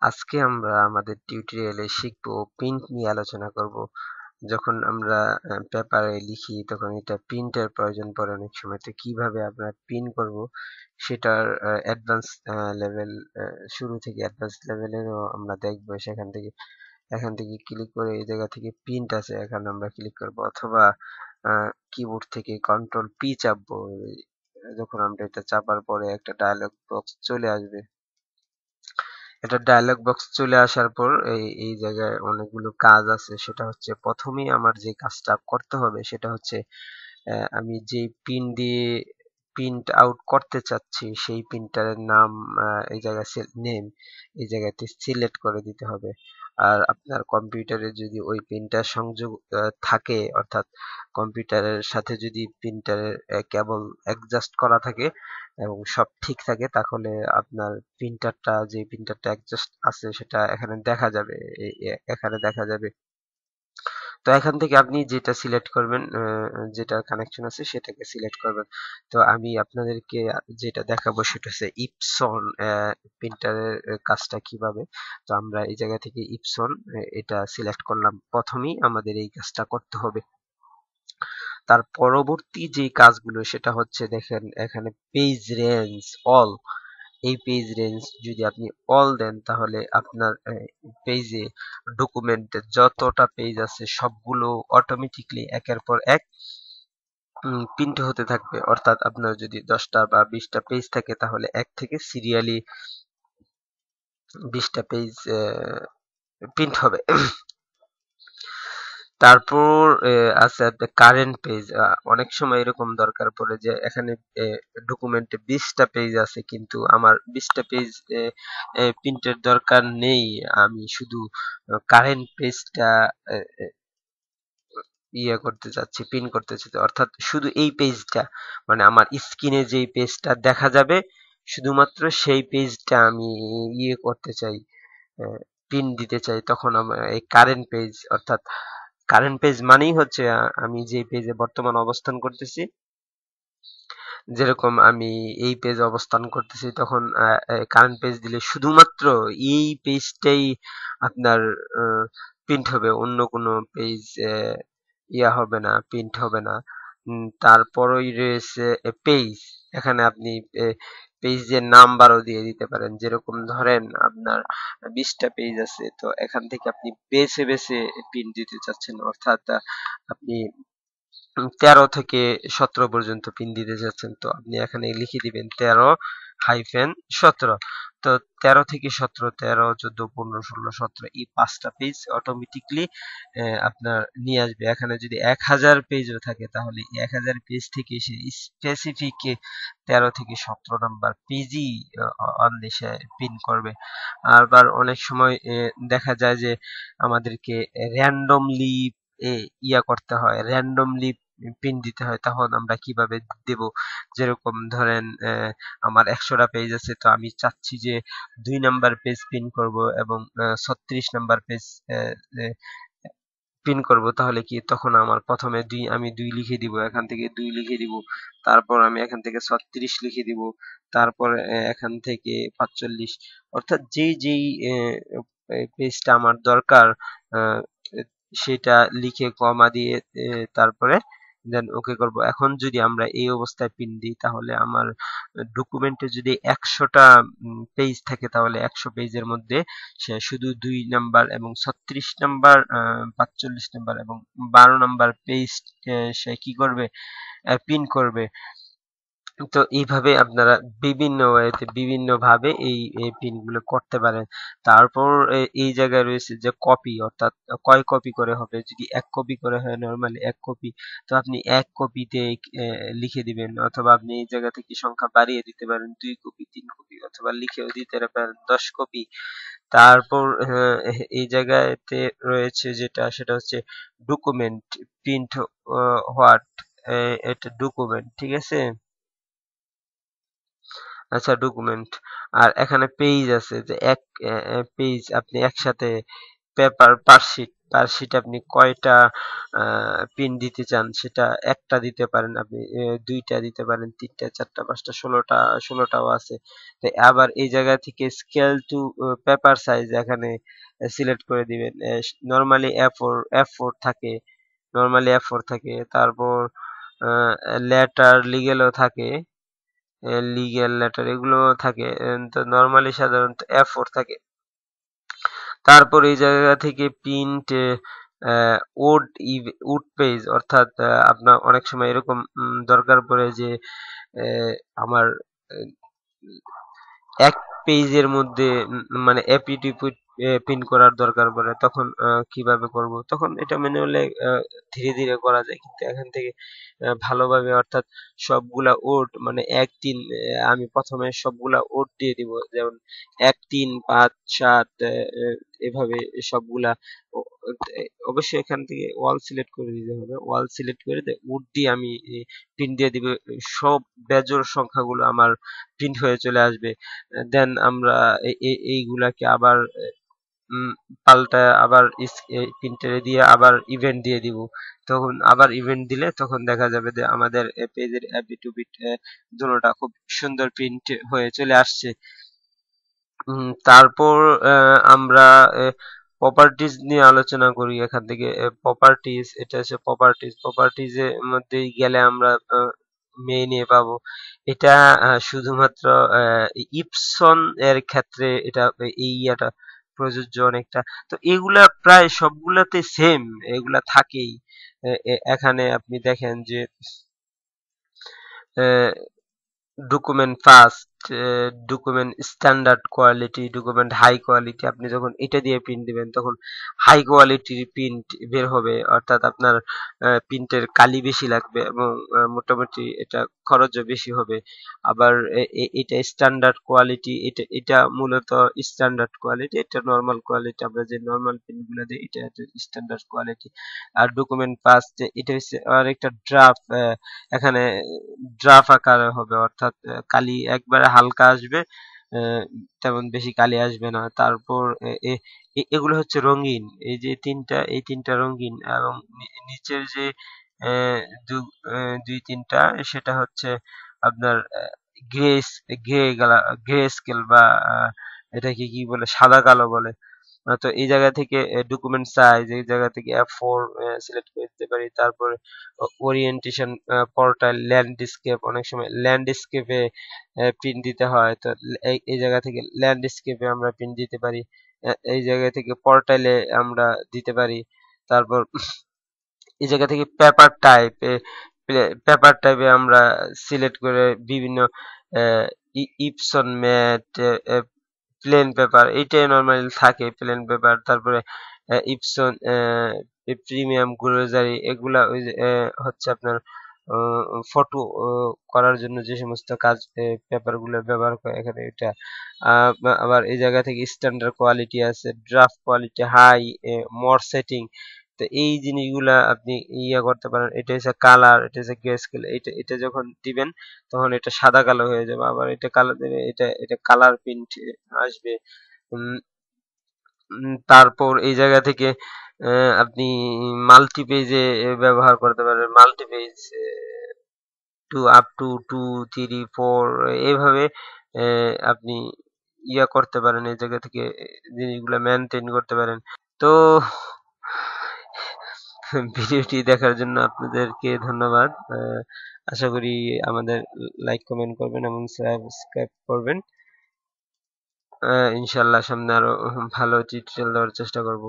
আজকে আমরা আমাদের টিউটোরিয়ালে শিখব প্রিন্ট নিয়ে আলোচনা করব। যখন আমরা পেপারে লিখি তখন এটা প্রিন্টের প্রয়োজন পড়ে অনেক সময়। তো কিভাবে আমরা প্রিন্ট করব সেটার অ্যাডভান্স লেভেল, শুরু থেকে অ্যাডভান্স লেভেলেরও আমরা দেখব। এখান থেকে ক্লিক করে এই জায়গা থেকে প্রিন্ট আছে, এখানে আমরা ক্লিক করব, অথবা কিবোর্ড থেকে কন্ট্রোল পি চাপবো। যখন আমরা এটা চাপার পরে একটা ডায়লগ বক্স চলে আসবে। এটা ডায়লগ বক্স চলে আসার পর এই জায়গায় অনেকগুলো কাজ আছে। সেটা হচ্ছে, প্রথমেই আমার যে কাজটা করতে হবে সেটা হচ্ছে, আমি যে পিন দিয়ে প্রিন্ট আউট করতে চাচ্ছি সেই প্রিন্টারের নাম, এই জায়গায় নেম এই জায়গাতে সিলেক্ট করে দিতে হবে। আর আপনার কম্পিউটারে যদি ওই প্রিন্টার সংযোগ থাকে, অর্থাৎ কম্পিউটারের সাথে যদি প্রিন্টারের কেবল অ্যাডজাস্ট করা থাকে এবং সব ঠিক থাকে, তাহলে আপনার যে প্রিন্টারটা অ্যাডজাস্ট আছে সেটা এখানে দেখা যাবে। এখানে দেখা যাবে। তো এখান থেকে আপনি যেটা সিলেক্ট করবেন, যেটা কানেকশন আছে সেটাকে সিলেক্ট করবেন। তো আমি আপনাদেরকে যেটা দেখাবো সেটা হচ্ছে ইপসন প্রিন্টারের কাজটা কিভাবে। তো আমরা এই জায়গা থেকে ইপসন এটা সিলেক্ট করলাম। প্রথমেই আমাদের এই কাজটা করতে হবে। তার পরবর্তী যে কাজগুলো সেটা হচ্ছে, দেখেন এখানে পেজ রেঞ্জ অল। এই পেজ রেঞ্জ যদি আপনি অল দেন তাহলে আপনার পেজে, ডকুমেন্টে যতটা পেজ আছে সবগুলো অটোমেটিকলি একের পর এক প্রিন্ট হতে থাকবে। অর্থাৎ আপনার যদি 10টা বা 20টা পেজ থাকে তাহলে এক থেকে সিরিয়ালি 20টা পেজ প্রিন্ট হবে। তারপর আছে আপনার কারেন্ট পেজ। অনেক সময় এরকম দরকার পড়ে যে এখানে ডকুমেন্টে 20টা পেজ আছে, কিন্তু আমার 20টা পেজ প্রিন্টের দরকার নেই। আমি শুধু কারেন্ট পেজটা করতে চাচ্ছি, প্রিন্ট করতে চাচ্ছি। অর্থাৎ শুধু এই পেজটা, মানে আমার স্ক্রিনে যেই পেজটা দেখা যাবে শুধুমাত্র সেই পেজটা আমি করতে চাই, প্রিন্ট দিতে চাই। তখন আমার এই কারেন্ট পেজ, অর্থাৎ কারেন্ট পেজ মানেই হচ্ছে আমি যে পেজে বর্তমান অবস্থান করতেছি। যেরকম আমি এই পেজে অবস্থান করতেছি, তখন কারেন্ট পেজ দিলে শুধুমাত্র এই পেজটাই আপনার প্রিন্ট হবে, অন্য কোনো পেজ হবে না, প্রিন্ট হবে না। তারপরই রয়েছে পেজ। এখানে আপনি পেজের নাম্বারও দিয়ে দিতে পারেন। যেরকম ধরেন আপনার 20টা পেজ আছে, তো এখান থেকে আপনি বেছে বেছে প্রিন্ট দিতে চাচ্ছেন, অর্থাৎ আপনি 13 থেকে 17 পর্যন্ত পিন দিতে যাচ্ছেন। তো আপনি এখানে লিখে দিবেন 13-17। তো 13 থেকে 17, 13, 14, 15, 16, 17 এই 5টা পেজ অটোমেটিকলি আপনার নিয়ে আসবে। এখানে যদি 1000 পেজও থাকে তাহলে 1000 পেজ থেকে সে স্পেসিফিক 13 থেকে 17 নাম্বার পেজই অনলি সে পিন করবে। আবার অনেক সময় দেখা যায় যে আমাদেরকে র্যান্ডমলি করতে হয়, র্যান্ডমলি পিন দিতে হয়। তখন আমরা কিভাবে দেব? যেরকম ধরেন আমার 100টা পেজ আছে, তো আমি চাচ্ছি যে 2 নাম্বার পেজ পিন করব এবং 36 নাম্বার পেজ পিন করব। তাহলে কি তখন আমার প্রথমে আমি 2 লিখে দিব, এখান থেকে 2 লিখে দিব, তারপর আমি এখান থেকে 36 লিখে দিব, তারপর এখান থেকে 45। অর্থাৎ যেই পেজটা আমার দরকার আহ, সেটা লিখে কমা দিয়ে তারপরে দেন ওকে করব। এখন যদি আমরা এই অবস্থায় পিন দিই তাহলে আমার ডকুমেন্টে যদি 100টা পেজ থাকে তাহলে 100 পেজের মধ্যে সে শুধু 2 নাম্বার এবং 36 নাম্বার, 45 নাম্বার এবং 12 নাম্বার পেজ সে কি করবে, পিন করবে। তো এইভাবে আপনারা বিভিন্ন ওয়েতে বিভিন্ন ভাবে এই পিন গুলো করতে পারেন। তারপর এই জায়গায় রয়েছে যে কপি, অর্থাৎ কয় কপি করে হবে। যদি 1 কপি করে হয় নরমালি 1 কপি, তো আপনি 1 কপিতে লিখে দিবেন, অথবা আপনি এই জায়গা থেকে সংখ্যা বাড়িয়ে দিতে পারেন 2 কপি, 3 কপি, অথবা লিখেও দিতে পারেন 10 কপি। তারপর এই জায়গাতে রয়েছে যেটা, সেটা হচ্ছে ডকুমেন্ট প্রিন্ট হোয়াট, এটা ডকুমেন্ট, ঠিক আছে। আচ্ছা, ডকুমেন্ট। আর এখানে পেজ আছে যে এক পেজ আপনি একসাথে পেপার পার্কশিট পার শিট আপনি কয়টা পিন দিতে চান, সেটা একটা দিতে পারেন আপনি, দুইটা দিতে পারেন, তিনটা, চারটা, পাঁচটা, 16টাও আছে। তো আবার এই জায়গা থেকে স্কেল টু পেপার সাইজ এখানে সিলেক্ট করে দিবেন। নরমালি এফ ফোর থাকে, তারপর লেটার লিগেলও থাকে, লিগ্যাল লেটার এগুলো থাকে। তো নরমালি সাধারণত এফ4 থাকে। তারপর এই জায়গা থেকে প্রিন্ট উড উড পেজ, অর্থাৎ আপনার অনেক সময় এরকম দরকার পড়ে যে আমার এক পেজের মধ্যে মানে এপিটিপিট পিন করার দরকার পড়ে, তখন কিভাবে করব? তখন এটা ম্যানুয়ালি ধীরে ধীরে করা যায়, কিন্তু এখান থেকে ভালোভাবে, অর্থাৎ সবগুলা ওড মানে 1 3, আমি প্রথমে সবগুলা ওড দিয়ে দিব, যেমন 1 3 5 7 এভাবে সবগুলা। অবশ্যই এখান থেকে ওয়াল সিলেক্ট করে দিতে হবে, ওয়াল সিলেক্ট করে উড দিয়ে আমি পিন দিয়ে দিব, সব বেজোড় সংখ্যাগুলো আমার প্রিন্ট হয়ে চলে আসবে। দেন আমরা এইগুলাকে আবার উম, পাল্টায় আবার প্রিন্টারে দিয়ে আবার ইভেন্ট দিয়ে দিব। তখন আবার ইভেন্ট দিলে তখন দেখা যাবে যে আমাদের পেজের এপি টু বিট দুটোটা খুব সুন্দর প্রিন্ট হয়ে চলে আসছে। তারপর আমরা প্রপার্টিজ নিয়ে আলোচনা করি। এখান থেকে প্রপার্টিজ, এটা হচ্ছে প্রপার্টিজ এর মধ্যে গেলে আমরা মেইনে পাবো। এটা শুধুমাত্র ইপসন এর ক্ষেত্রে এটা এই ইয়াটা প্রযোজ্য অনেকটা। তো এগুলা প্রায় সবগুলাতে সেম, এগুলা থাকেই। এখানে আপনি দেখেন যে document fast, document standard quality, document high quality, আপনি যখন এটা দিয়ে প্রিন্ট দিবেন তখন হাই কোয়ালিটির প্রিন্ট বের হবে, অর্থাৎ আপনার প্রিন্টের কালি বেশি লাগবে এবং মোটামুটি এটা খরচও বেশি হবে। আবার এটা স্ট্যান্ডার্ড কোয়ালিটি, এটা মূলত স্ট্যান্ডার্ড কোয়ালিটি, এটা নর্মাল কোয়ালিটি, আমরা যে নর্মাল প্রিন্টগুলো দিই এটা স্ট্যান্ডার্ড কোয়ালিটি। আর ডকুমেন্ট ফাস্ট এটা হচ্ছে আরেকটা ড্রাফট, এখানে ড্রাফ আকারে হবে, অর্থাৎ কালি একবারে হালকা আসবে, আহ, তেমন বেশি কালি আসবে না। তারপর এগুলো হচ্ছে রঙিন, এই তিনটা রঙিন, এবং নিচের যে আহ, দু- দুই তিনটা সেটা হচ্ছে আপনার গ্রে গ্রে স্কেল, বা এটাকে কি বলে, সাদা কালো বলে। তো এই জায়গা থেকে ডকুমেন্ট সাইজ, এই জায়গা থেকে এফ4 সিলেক্ট করে দিতে পারি। তারপরে ওরিয়েন্টেশন, পোর্টাল, ল্যান্ডস্কেপ, অনেক সময় ল্যান্ডস্কেপে প্রিন্ট দিতে হয়, তো এই জায়গা থেকে ল্যান্ডস্কেপে আমরা প্রিন্ট দিতে পারি। এই জায়গা থেকে পোর্টালে আমরা দিতে পারি। তারপর এই জায়গা থেকে পেপার টাইপে আমরা সিলেক্ট করে বিভিন্ন ইপসন ম্যাট, প্লেন পেপার, এইটাই নর্মালি থাকে প্লেন পেপার। তারপরে ইপসন প্রিমিয়াম গ্লোজারি, এগুলা ওই যে, হচ্ছে আপনার ফটো করার জন্য যে সমস্ত কাজ পেপার গুলো ব্যবহার করে এখানে এটা। আবার এই জায়গা থেকে স্ট্যান্ডার্ড কোয়ালিটি আছে, ড্রাফট কোয়ালিটি হাই, মোর সেটিং। তো এই জিনিসগুলা আপনি ইয়া করতে পারেন। এটা হচ্ছে কালার, এটা হচ্ছে গ্রে স্কেল, এটা এটা যখন দিবেন তখন এটা সাদা কালো হয়ে যাবে, আবার এটা কালার দিলে এটা এটা কালার প্রিন্ট আসবে। উম, তারপর এই জায়গা থেকে আপনি মাল্টি পেজে ব্যবহার করতে পারেন, মাল্টি পেজ আপ টু 2 3 4 এইভাবে আপনি ইয়া করতে পারেন, এই জায়গা থেকে জিনিসগুলো মেনটেন করতে পারেন। তো ভিডিওটি দেখার জন্য আপনাদেরকে ধন্যবাদ। আশা করি আমাদের লাইক কমেন্ট করবেন এবং সাবস্ক্রাইব করবেন। ইনশাল্লাহ সামনে আরো ভালো টিউটোরিয়াল দেওয়ার চেষ্টা করব।